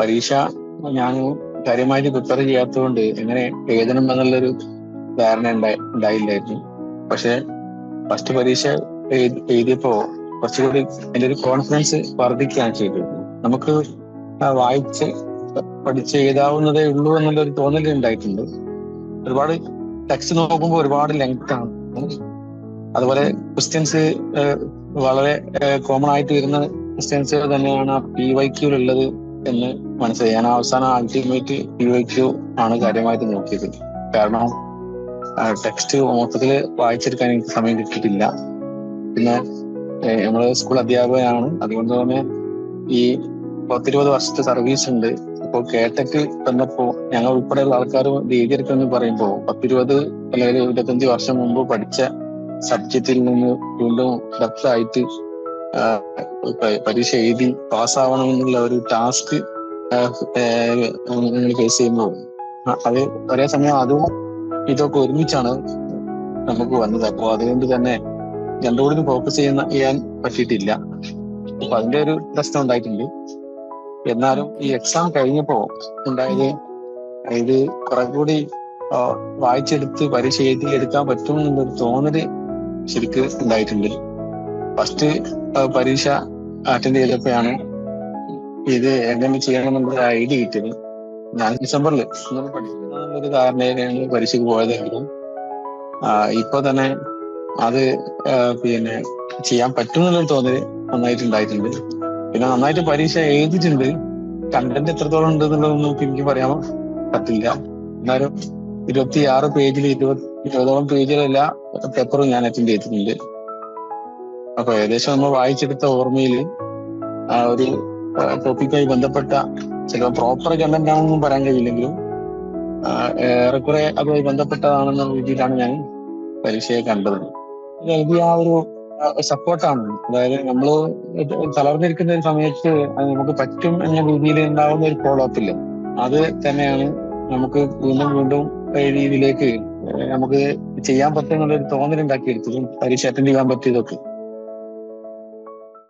പരീക്ഷ ഞാൻ കാര്യമായിട്ട് പ്രിപ്പയർ ചെയ്യാത്തതുകൊണ്ട് എങ്ങനെ എഴുതണം എന്നുള്ളൊരു ധാരണ ഉണ്ടായില്ലായിരുന്നു. പക്ഷെ ഫസ്റ്റ് പരീക്ഷ എഴുതിയപ്പോ കുറച്ചുകൂടി എൻ്റെ ഒരു കോൺഫിഡൻസ് വർദ്ധിക്കുകയാണ് ചെയ്തത്. നമുക്ക് വായിച്ച് പഠിച്ച് എഴുതാവുന്നതേ ഉള്ളൂ എന്നുള്ളൊരു തോന്നൽ ഉണ്ടായിട്ടുണ്ട്. ഒരുപാട് ടെക്സ്റ്റ് നോക്കുമ്പോൾ ഒരുപാട് ലെങ്ത് ആണ്. അതുപോലെ ക്വസ്റ്റ്യൻസ് വളരെ കോമൺ ആയിട്ട് വരുന്ന ക്വസ്റ്റ്യൻസ് തന്നെയാണ് PYQ ഉള്ളത് എന്ന് മനസ്സിലായി. ഞാൻ അവസാനം അൾട്ടിമേറ്റ് PYQ ആണ് കാര്യമായിട്ട് നോക്കിയത്. കാരണം ടെക്സ്റ്റ് മൊത്തത്തിൽ വായിച്ചെടുക്കാൻ എനിക്ക് സമയം കിട്ടിയിട്ടില്ല. പിന്നെ നമ്മള് സ്കൂൾ അധ്യാപകനാണ്, അതുകൊണ്ട് തന്നെ ഈ 10-20 വർഷത്തെ സർവീസ് ഉണ്ട്. അപ്പോൾ കേട്ടക്ക് വന്നപ്പോ ഞങ്ങൾ ഉൾപ്പെടെയുള്ള ആൾക്കാർ എഴുതിയെടുക്കുമെന്ന് പറയുമ്പോൾ 10-20 അല്ലെങ്കിൽ 25 വർഷം മുമ്പ് പഠിച്ച സബ്ജക്റ്റിൽ നിന്ന് വീണ്ടും ഡെപ്ത് ആയിട്ട് പരീക്ഷ എഴുതി പാസ്സാവണമെന്നുള്ള ഒരു ടാസ്ക് ഫേസ് ചെയ്യുമ്പോൾ അത് ഒരേ സമയം അതും ഇതൊക്കെ ഒരുമിച്ചാണ് നമുക്ക് വന്നത്. അപ്പോൾ അതുകൊണ്ട് തന്നെ രണ്ടുകൂടി ഫോക്കസ് ചെയ്യാൻ പറ്റിയിട്ടില്ല. അപ്പൊ അതിന്റെ ഒരു പ്രശ്നം ഉണ്ടായിട്ടുണ്ട്. എന്നാലും ഈ എക്സാം കഴിഞ്ഞപ്പോ ഉണ്ടായത് ഇത് കുറെ കൂടി വായിച്ചെടുത്ത് പരീക്ഷ എഴുതി എടുക്കാൻ പറ്റും എന്നുള്ളൊരു തോന്നല് ശരിക്ക് ഉണ്ടായിട്ടുണ്ട്. ഫസ്റ്റ് പരീക്ഷ അറ്റൻഡ് ചെയ്തപ്പോഴാണ് ഇത് എങ്ങനെ ചെയ്യണം എന്നുള്ള ഐഡിയ കിട്ടിയത്. ഞാൻ ഡിസംബറിൽ പഠിക്കുന്നൊരു ധാരണയിലാണ് പരീക്ഷയ്ക്ക് പോയതായിരുന്നു. ഇപ്പൊ തന്നെ അത് പിന്നെ ചെയ്യാൻ പറ്റും എന്നുള്ളൊരു തോന്നല് നന്നായിട്ടുണ്ടായിട്ടുണ്ട്. പിന്നെ നന്നായിട്ട് പരീക്ഷ എഴുതിയിട്ടുണ്ട്. കണ്ടന്റ് എത്രത്തോളം ഉണ്ട് എന്നുള്ളതൊന്നും എനിക്ക് പറയാൻ പറ്റില്ല. എന്നാലും 26 പേജിൽ 20ഓളം പേജിലെല്ലാ പേപ്പറും ഞാൻ അറ്റൻഡ് ചെയ്തിട്ടുണ്ട്. അപ്പൊ ഏകദേശം നമ്മൾ വായിച്ചെടുത്ത ഓർമ്മയിൽ ഒരു ടോപ്പിക്കായി ബന്ധപ്പെട്ട ചിലപ്പോൾ പ്രോപ്പർ കണ്ടന്റ് ആണെന്നും പറയാൻ കഴിയില്ലെങ്കിലും ഏറെക്കുറെ അതുമായി ബന്ധപ്പെട്ടതാണെന്ന രീതിയിലാണ് ഞാൻ പരീക്ഷയെ കണ്ടത്. എഴുതിയ ആ ഒരു സപ്പോർട്ടാണ്. അതായത് നമ്മള് തളർന്നിരിക്കുന്ന ഒരു സമയത്ത് നമുക്ക് പറ്റും എന്ന രീതിയിൽ ഉണ്ടാവുന്ന ഒരു ഫോളോ അപ്പ് ഇല്ലേ, അത് തന്നെയാണ് നമുക്ക് വീണ്ടും വീണ്ടും രീതിയിലേക്ക് നമുക്ക് ചെയ്യാൻ പറ്റും എന്നുള്ളൊരു തോന്നലുണ്ടാക്കിയെടുത്തതും പരീക്ഷ അറ്റൻഡ് ചെയ്യാൻ പറ്റിയതൊക്കെ.